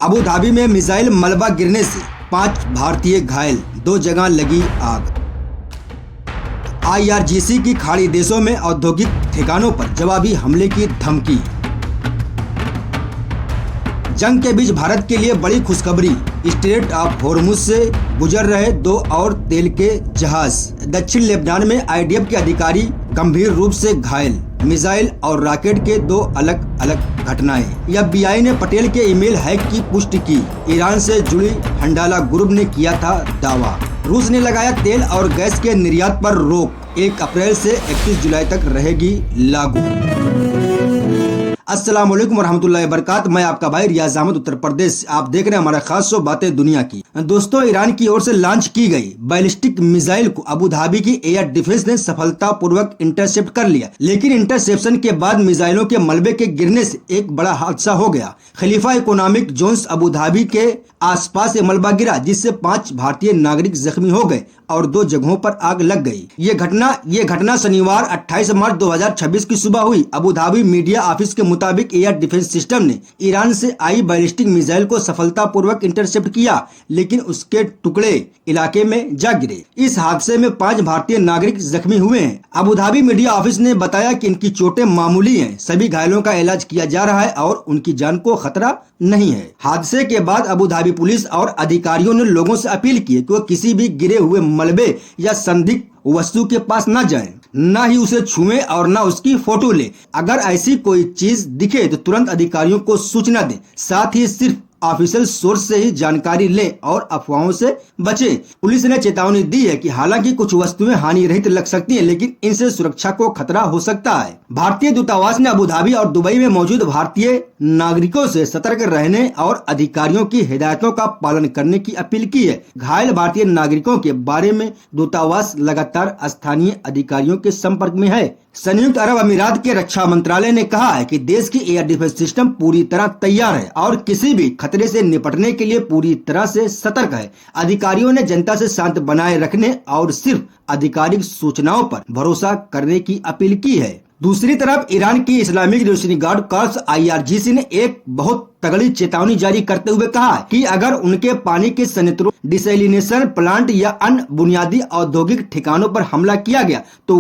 Abu Dhabi में missile मलबा गिरने से 5 भारतीय घायल, 2 जगह लगी आग। IRGC की खाड़ी देशों में औद्योगिक ठिकानों पर जवाबी हमले की धमकी। जंग के बीच भारत के लिए बड़ी खुशखबरी, स्ट्रेट ऑफ होर्मुज से गुजर रहे 2 और तेल के जहाज। दक्षिण लेबनान में IDF के अधिकारी गंभीर रूप से घायल, मिसाइल और रॉकेट के 2 अलग अलग घटनाएं। FBI ने पटेल के ईमेल हैक की पुष्टि की। ईरान से जुड़ी हंडाला ग्रुप ने किया था दावा। रूस ने लगाया तेल और गैस के निर्यात पर रोक, 1 अप्रैल से 31 जुलाई तक रहेगी लागू। अस्सलाम वालेकुम वरहमतुल्लाहि वबरकातुहू। मैं आपका भाई रियाज अहमद, उत्तर प्रदेश। आप देख रहे हैं हमारा खास शो बातें दुनिया की। दोस्तों, ईरान की ओर से लॉन्च की गई बैलिस्टिक मिसाइल को अबू धाबी की एयर डिफेंस ने सफलतापूर्वक इंटरसेप्ट कर लिया, लेकिन इंटरसेप्शन के बाद मिसाइलों के मलबे के गिरने से एक बड़ा हादसा हो गया। खलीफा इकोनॉमिक जोन्स अबू धाबी के आसपास ये मलबा गिरा, जिससे 5 भारतीय नागरिक जख्मी हो गए और 2 जगहों पर आग लग गई। ये घटना शनिवार 28 मार्च 2026 की सुबह हुई। अबू धाबी मीडिया ऑफिस के मुताबिक एयर डिफेंस सिस्टम ने ईरान से आई बैलिस्टिक मिसाइल को सफलतापूर्वक इंटरसेप्ट किया, लेकिन उसके टुकड़े इलाके में जा गिरे। इस हादसे में 5 भारतीय नागरिक जख्मी हुए हैं। अबू धाबी मीडिया ऑफिस ने बताया कि इनकी चोटें मामूली हैं। सभी घायलों का इलाज किया जा रहा है और उनकी जान को खतरा नहीं है। हादसे के बाद अबू धाबी पुलिस और अधिकारियों ने लोगों से अपील की कि वो किसी भी गिरे हुए मलबे या संदिग्ध वस्तु के पास न जाएं, न ही उसे छुएं और न उसकी फोटो ले। अगर ऐसी कोई चीज दिखे तो तुरंत अधिकारियों को सूचना दें। साथ ही सिर्फ ऑफिशियल सोर्स से ही जानकारी लें और अफवाहों से बचें। पुलिस ने चेतावनी दी है कि हालांकि कुछ वस्तुएं हानि रहित लग सकती हैं, लेकिन इनसे सुरक्षा को खतरा हो सकता है। भारतीय दूतावास ने अबू धाबी और दुबई में मौजूद भारतीय नागरिकों से सतर्क रहने और अधिकारियों की हिदायतों का पालन करने की अपील की है। घायल भारतीय नागरिकों के बारे में दूतावास लगातार स्थानीय अधिकारियों के संपर्क में है। संयुक्त अरब अमीरात के रक्षा मंत्रालय ने कहा है कि देश की एयर डिफेंस सिस्टम पूरी तरह तैयार है और किसी भी खतरे से निपटने के लिए पूरी तरह से सतर्क है। अधिकारियों ने जनता से शांत बनाए रखने और सिर्फ आधिकारिक सूचनाओं पर भरोसा करने की अपील की है। दूसरी तरफ ईरान की Islamic revolutionary guard corps IRGC ने एक बहुत तगड़ी चेतावनी जारी करते हुए कहा कि अगर उनके पानी के संयंत्रों, डिसैलिनेशन प्लांट या अन्य बुनियादी औद्योगिक ठिकानों पर हमला किया गया तो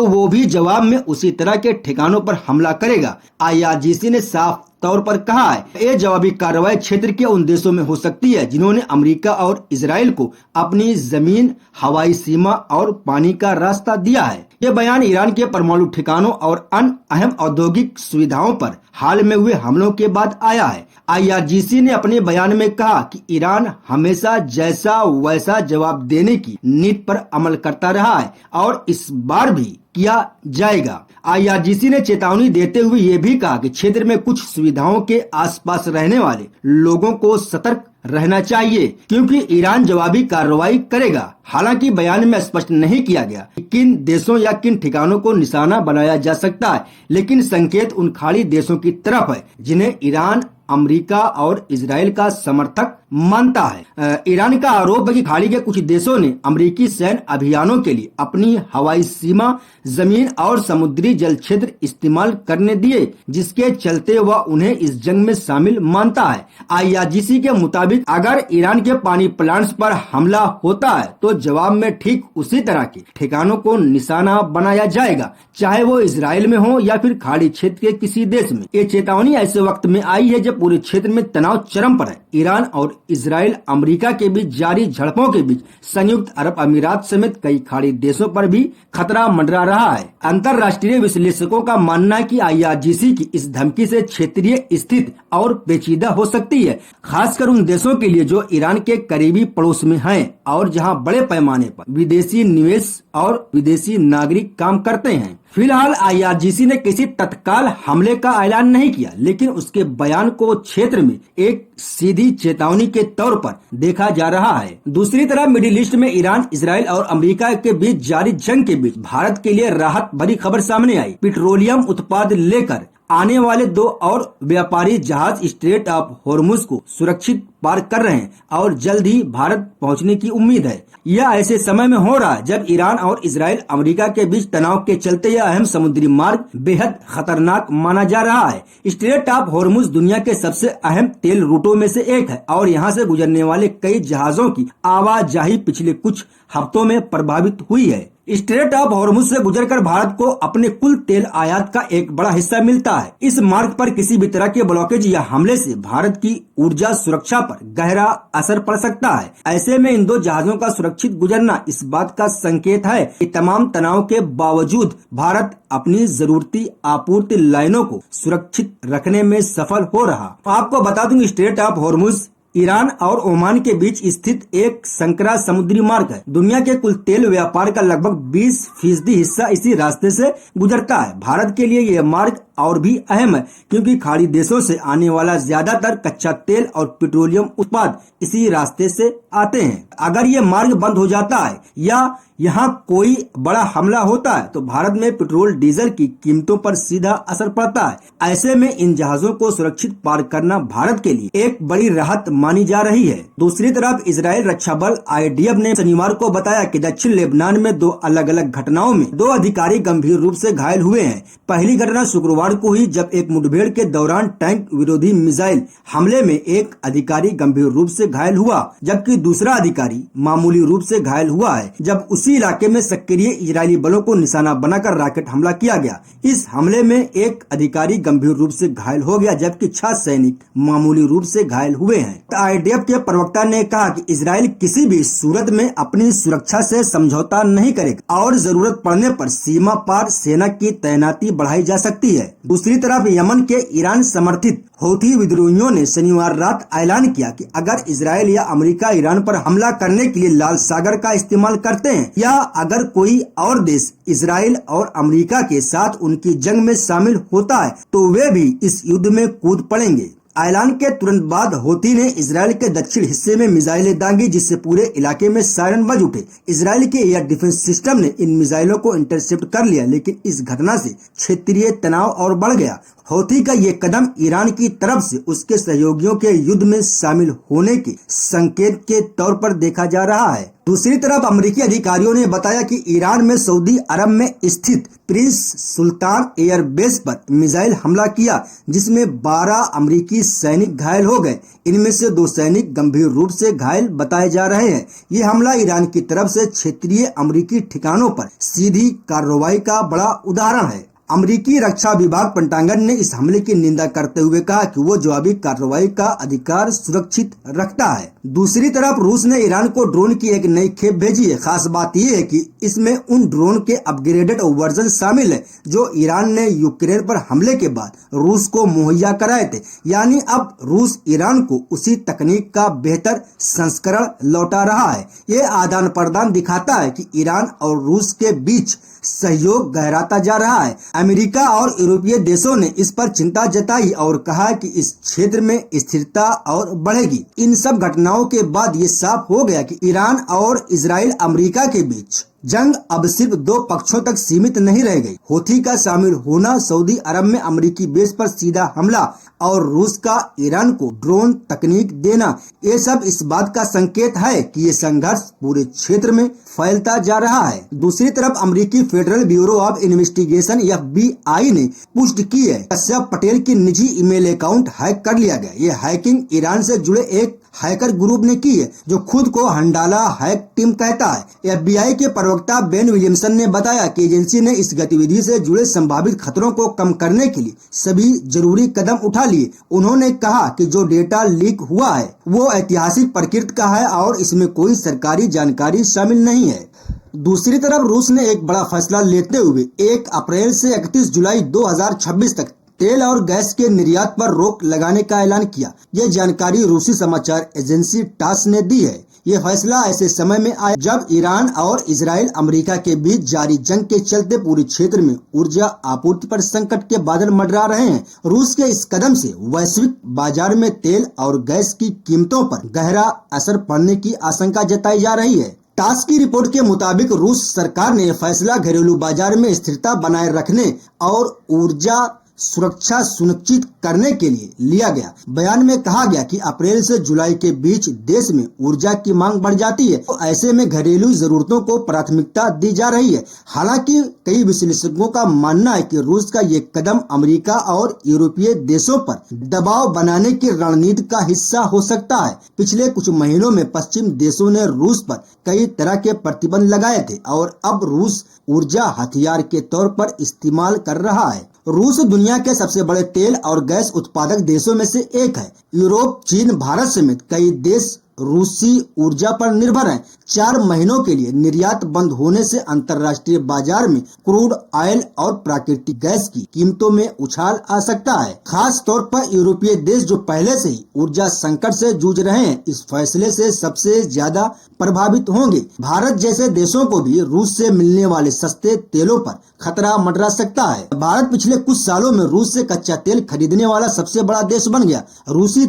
वो भी जवाब में उसी तरह के ठिकानों पर हमला करेगा। IRGC ने साफ तौर पर कहा है, ये जवाबी कार्रवाई क्षेत्र के उन देशों में हो सकती है जिन्होंने अमेरिका और इजराइल को अपनी जमीन, हवाई सीमा और पानी का रास्ता दिया है। ये बयान ईरान के परमाणु ठिकानों और अन्य अहम औद्योगिक सुविधाओं पर हाल में हुए हमलों के बाद आया है। IRGC ने अपने बयान में कहा कि ईरान हमेशा जैसा वैसा जवाब देने की नीति पर अमल करता रहा है और इस बार भी किया जाएगा। IRGC ने चेतावनी देते हुए ये भी कहा कि क्षेत्र में कुछ सुविधाओं के आसपास रहने वाले लोगों को सतर्क रहना चाहिए, क्योंकि ईरान जवाबी कार्रवाई करेगा। हालांकि बयान में स्पष्ट नहीं किया गया कि किन देशों या किन ठिकानों को निशाना बनाया जा सकता है, लेकिन संकेत उन खाड़ी देशों की तरफ है जिन्हें ईरान, अमेरिका और इजराइल का समर्थक मानता है। ईरान का आरोप है कि खाड़ी के कुछ देशों ने अमेरिकी सैन्य अभियानों के लिए अपनी हवाई सीमा, जमीन और समुद्री जल क्षेत्र इस्तेमाल करने दिए, जिसके चलते वह उन्हें इस जंग में शामिल मानता है। IRGC के मुताबिक अगर ईरान के पानी प्लांट्स पर हमला होता है तो जवाब में ठीक उसी तरह के ठिकानों को निशाना बनाया जाएगा, चाहे वो इजराइल में हो या फिर खाड़ी क्षेत्र के किसी देश में। ये चेतावनी ऐसे वक्त में आई है जब पूरे क्षेत्र में तनाव चरम पर है। ईरान और इजराइल, अमेरिका के बीच जारी झड़पों के बीच संयुक्त अरब अमीरात समेत कई खाड़ी देशों पर भी खतरा मंडरा रहा है। अंतर्राष्ट्रीय विश्लेषकों का मानना है कि IRGC की इस धमकी से क्षेत्रीय स्थिति और पेचीदा हो सकती है, खासकर उन देशों के लिए जो ईरान के करीबी पड़ोस में हैं और जहां बड़े पैमाने पर विदेशी निवेश और विदेशी नागरिक काम करते हैं। फिलहाल IRGC ने किसी तत्काल हमले का ऐलान नहीं किया, लेकिन उसके बयान को क्षेत्र में एक सीधी चेतावनी के तौर पर देखा जा रहा है। दूसरी तरफ मिडिल ईस्ट में ईरान, इजराइल और अमेरिका के बीच जारी जंग के बीच भारत के लिए राहत भरी खबर सामने आई। पेट्रोलियम उत्पाद लेकर आने वाले 2 और व्यापारी जहाज स्ट्रेट ऑफ होर्मुज को सुरक्षित पार कर रहे हैं और जल्द ही भारत पहुंचने की उम्मीद है। यह ऐसे समय में हो रहा है जब ईरान और इजराइल अमेरिका के बीच तनाव के चलते यह अहम समुद्री मार्ग बेहद खतरनाक माना जा रहा है। स्ट्रेट ऑफ होर्मुज दुनिया के सबसे अहम तेल रूटों में से एक है और यहाँ से गुजरने वाले कई जहाजों की आवाजाही पिछले कुछ हफ्तों में प्रभावित हुई है। स्ट्रेट ऑफ होर्मुज से गुजरकर भारत को अपने कुल तेल आयात का एक बड़ा हिस्सा मिलता है। इस मार्ग पर किसी भी तरह के ब्लॉकेज या हमले से भारत की ऊर्जा सुरक्षा पर गहरा असर पड़ सकता है। ऐसे में इन 2 जहाजों का सुरक्षित गुजरना इस बात का संकेत है कि तमाम तनाव के बावजूद भारत अपनी जरूरती आपूर्ति लाइनों को सुरक्षित रखने में सफल हो रहा। आपको बता दूं, स्ट्रेट ऑफ होर्मुज ईरान और ओमान के बीच स्थित एक संकरा समुद्री मार्ग है। दुनिया के कुल तेल व्यापार का लगभग 20% हिस्सा इसी रास्ते से गुजरता है। भारत के लिए यह मार्ग और भी अहम है क्योंकि खाड़ी देशों से आने वाला ज्यादातर कच्चा तेल और पेट्रोलियम उत्पाद इसी रास्ते से आते हैं। अगर ये मार्ग बंद हो जाता है या यहाँ कोई बड़ा हमला होता है तो भारत में पेट्रोल डीजल की कीमतों पर सीधा असर पड़ता है। ऐसे में इन जहाजों को सुरक्षित पार करना भारत के लिए एक बड़ी राहत मानी जा रही है। दूसरी तरफ इजराइल रक्षा बल IDF ने शनिवार को बताया कि दक्षिण लेबनान में 2 अलग अलग घटनाओं में 2 अधिकारी गंभीर रूप से घायल हुए हैं। पहली घटना शुक्रवार को हुई जब एक मुठभेड़ के दौरान टैंक विरोधी मिसाइल हमले में एक अधिकारी गंभीर रूप से घायल हुआ, जबकि दूसरा अधिकारी मामूली रूप से घायल हुआ है जब उसी इलाके में सक्रिय इजरायली बलों को निशाना बनाकर रॉकेट हमला किया गया। इस हमले में एक अधिकारी गंभीर रूप से घायल हो गया जबकि 6 सैनिक मामूली रूप से घायल हुए हैं। IDF के प्रवक्ता ने कहा कि इजराइल किसी भी सूरत में अपनी सुरक्षा से समझौता नहीं करेगा और जरूरत पड़ने पर सीमा पार सेना की तैनाती बढ़ाई जा सकती है। दूसरी तरफ यमन के ईरान समर्थित हौथी विद्रोहियों ने शनिवार रात ऐलान किया कि अगर इजराइल या अमेरिका ईरान पर हमला करने के लिए लाल सागर का इस्तेमाल करते हैं या अगर कोई और देश इजराइल और अमेरिका के साथ उनकी जंग में शामिल होता है तो वे भी इस युद्ध में कूद पड़ेंगे। ऐलान के तुरंत बाद हौथी ने इजराइल के दक्षिण हिस्से में मिसाइलें दागी जिससे पूरे इलाके में सायरन बज उठे। इजराइल के एयर डिफेंस सिस्टम ने इन मिसाइलों को इंटरसेप्ट कर लिया, लेकिन इस घटना से क्षेत्रीय तनाव और बढ़ गया। हौथी का ये कदम ईरान की तरफ से उसके सहयोगियों के युद्ध में शामिल होने के संकेत के तौर पर देखा जा रहा है। दूसरी तरफ अमेरिकी अधिकारियों ने बताया कि ईरान में सऊदी अरब में स्थित प्रिंस सुल्तान एयरबेस पर मिसाइल हमला किया जिसमें 12 अमेरिकी सैनिक घायल हो गए। इनमें से 2 सैनिक गंभीर रूप से घायल बताए जा रहे हैं। ये हमला ईरान की तरफ से क्षेत्रीय अमेरिकी ठिकानों पर सीधी कार्रवाई का बड़ा उदाहरण है। अमेरिकी रक्षा विभाग पेंटागन ने इस हमले की निंदा करते हुए कहा कि वो जवाबी कार्रवाई का अधिकार सुरक्षित रखता है। दूसरी तरफ रूस ने ईरान को ड्रोन की एक नई खेप भेजी है। खास बात यह है कि इसमें उन ड्रोन के अपग्रेडेड वर्जन शामिल है जो ईरान ने यूक्रेन पर हमले के बाद रूस को मुहैया कराए थे। यानी अब रूस ईरान को उसी तकनीक का बेहतर संस्करण लौटा रहा है। ये आदान प्रदान दिखाता है कि ईरान और रूस के बीच सहयोग गहराता जा रहा है। अमेरिका और यूरोपीय देशों ने इस पर चिंता जताई और कहा कि इस क्षेत्र में स्थिरता और बढ़ेगी। इन सब घटनाओं के बाद ये साफ हो गया कि ईरान और इजराइल अमेरिका के बीच जंग अब सिर्फ 2 पक्षों तक सीमित नहीं रह गई। हौथी का शामिल होना, सऊदी अरब में अमेरिकी बेस पर सीधा हमला और रूस का ईरान को ड्रोन तकनीक देना, ये सब इस बात का संकेत है कि ये संघर्ष पूरे क्षेत्र में फैलता जा रहा है। दूसरी तरफ अमेरिकी federal bureau of investigation FBI ने पुष्टि की है कश्यप पटेल की निजी ईमेल अकाउंट हैक कर लिया गया। ये हैकिंग ईरान से जुड़े एक हैकर ग्रुप ने की है जो खुद को हंडाला हैक टीम कहता है। FBI के प्रवक्ता बेन विलियमसन ने बताया कि एजेंसी ने इस गतिविधि से जुड़े संभावित खतरों को कम करने के लिए सभी जरूरी कदम उठा लिए। उन्होंने कहा कि जो डेटा लीक हुआ है वो ऐतिहासिक प्रकृति का है और इसमें कोई सरकारी जानकारी शामिल नहीं है। दूसरी तरफ रूस ने एक बड़ा फैसला लेते हुए 1 अप्रैल से 31 जुलाई 2026 तक तेल और गैस के निर्यात पर रोक लगाने का ऐलान किया। ये जानकारी रूसी समाचार एजेंसी टास ने दी है। ये फैसला ऐसे समय में आया जब ईरान और इजराइल अमेरिका के बीच जारी जंग के चलते पूरे क्षेत्र में ऊर्जा आपूर्ति पर संकट के बादल मंडरा रहे हैं। रूस के इस कदम से वैश्विक बाजार में तेल और गैस की कीमतों पर गहरा असर पड़ने की आशंका जताई जा रही है। टास की रिपोर्ट के मुताबिक रूस सरकार ने फैसला घरेलू बाजार में स्थिरता बनाए रखने और ऊर्जा सुरक्षा सुनिश्चित करने के लिए लिया गया। बयान में कहा गया कि अप्रैल से जुलाई के बीच देश में ऊर्जा की मांग बढ़ जाती है, तो ऐसे में घरेलू जरूरतों को प्राथमिकता दी जा रही है। हालांकि कई विश्लेषकों का मानना है कि रूस का ये कदम अमेरिका और यूरोपीय देशों पर दबाव बनाने की रणनीति का हिस्सा हो सकता है। पिछले कुछ महीनों में पश्चिम देशों ने रूस पर कई तरह के प्रतिबंध लगाए थे और अब रूस ऊर्जा हथियार के तौर पर इस्तेमाल कर रहा है। रूस दुनिया के सबसे बड़े तेल और गैस उत्पादक देशों में से एक है। यूरोप, चीन, भारत समेत कई देश रूसी ऊर्जा पर निर्भर हैं। 4 महीनों के लिए निर्यात बंद होने से अंतर्राष्ट्रीय बाजार में क्रूड ऑयल और प्राकृतिक गैस की कीमतों में उछाल आ सकता है। खास तौर पर यूरोपीय देश जो पहले से ही ऊर्जा संकट से जूझ रहे हैं, इस फैसले से सबसे ज्यादा प्रभावित होंगे। भारत जैसे देशों को भी रूस से मिलने वाले सस्ते तेलों पर खतरा मंडरा सकता है। भारत पिछले कुछ सालों में रूस से कच्चा तेल खरीदने वाला सबसे बड़ा देश बन गया। रूसी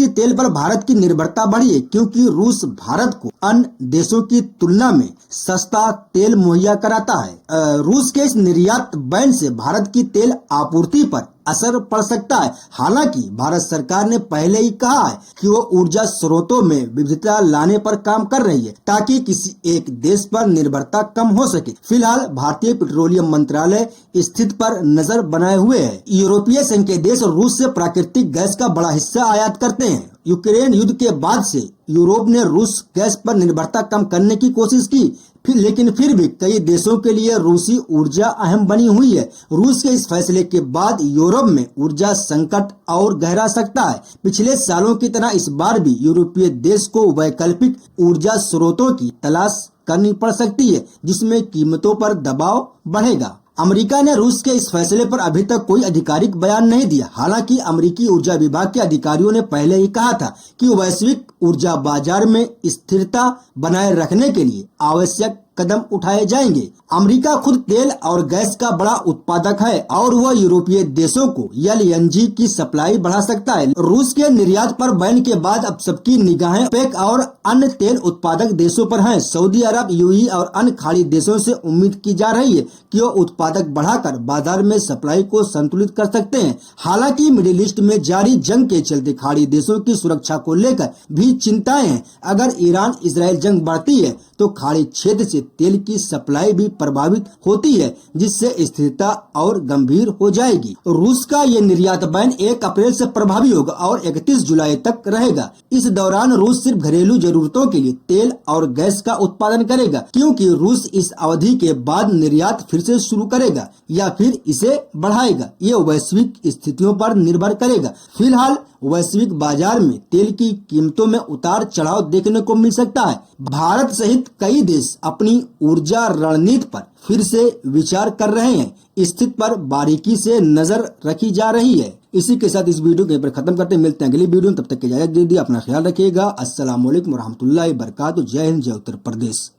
तेल पर भारत की निर्भरता बढ़ी है, क्योंकि रूस भारत को अन्य देशों की तुलना में सस्ता तेल मुहैया कराता है। रूस के इस निर्यात बैन से भारत की तेल आपूर्ति पर असर पड़ सकता है। हालांकि भारत सरकार ने पहले ही कहा है कि वो ऊर्जा स्रोतों में विविधता लाने पर काम कर रही है, ताकि किसी एक देश पर निर्भरता कम हो सके। फिलहाल भारतीय पेट्रोलियम मंत्रालय स्थिति पर नजर बनाए हुए है। यूरोपीय संघ के देश रूस से प्राकृतिक गैस का बड़ा हिस्सा आयात करते हैं। यूक्रेन युद्ध के बाद से यूरोप ने रूस गैस पर निर्भरता कम करने की कोशिश की, लेकिन फिर भी कई देशों के लिए रूसी ऊर्जा अहम बनी हुई है। रूस के इस फैसले के बाद यूरोप में ऊर्जा संकट और गहरा सकता है। पिछले सालों की तरह इस बार भी यूरोपीय देश को वैकल्पिक ऊर्जा स्रोतों की तलाश करनी पड़ सकती है, जिसमें कीमतों पर दबाव बढ़ेगा। अमेरिका ने रूस के इस फैसले पर अभी तक कोई आधिकारिक बयान नहीं दिया। हालांकि अमेरिकी ऊर्जा विभाग के अधिकारियों ने पहले ही कहा था कि वैश्विक ऊर्जा बाजार में स्थिरता बनाए रखने के लिए आवश्यक कदम उठाए जाएंगे। अमेरिका खुद तेल और गैस का बड़ा उत्पादक है और वह यूरोपीय देशों को एलएनजी की सप्लाई बढ़ा सकता है। रूस के निर्यात पर बैन के बाद अब सबकी निगाहें ओपेक और अन्य तेल उत्पादक देशों पर हैं। सऊदी अरब, यूएई और अन्य खाड़ी देशों से उम्मीद की जा रही है कि वो उत्पादक बढ़ाकर बाजार में सप्लाई को संतुलित कर सकते हैं। हालांकि मिडिल ईस्ट में जारी जंग के चलते खाड़ी देशों की सुरक्षा को लेकर भी चिंताएं हैं। अगर ईरान इजराइल जंग बढ़ती है तो खाड़ी क्षेत्र से तेल की सप्लाई भी प्रभावित होती है, जिससे स्थिरता और गंभीर हो जाएगी। रूस का ये निर्यात बैन 1 अप्रैल से प्रभावी होगा और 31 जुलाई तक रहेगा। इस दौरान रूस सिर्फ घरेलू जरूरतों के लिए तेल और गैस का उत्पादन करेगा, क्योंकि रूस इस अवधि के बाद निर्यात फिर से शुरू करेगा या फिर इसे बढ़ाएगा। ये वैश्विक स्थितियों पर निर्भर करेगा। फिलहाल वैश्विक बाजार में तेल की कीमतों में उतार चढ़ाव देखने को मिल सकता है। भारत सहित कई देश अपनी ऊर्जा रणनीति पर फिर से विचार कर रहे हैं। स्थिति पर बारीकी से नजर रखी जा रही है। इसी के साथ इस वीडियो को यहीं पर खत्म करते हैं। मिलते हैं अगली वीडियो में, तब तक की इजाजत दीजिए। अपना ख्याल रखिएगा। अस्सलाम वालेकुम रहमतुल्लाहि व बरकातहू। जय हिंद, जय उत्तर प्रदेश।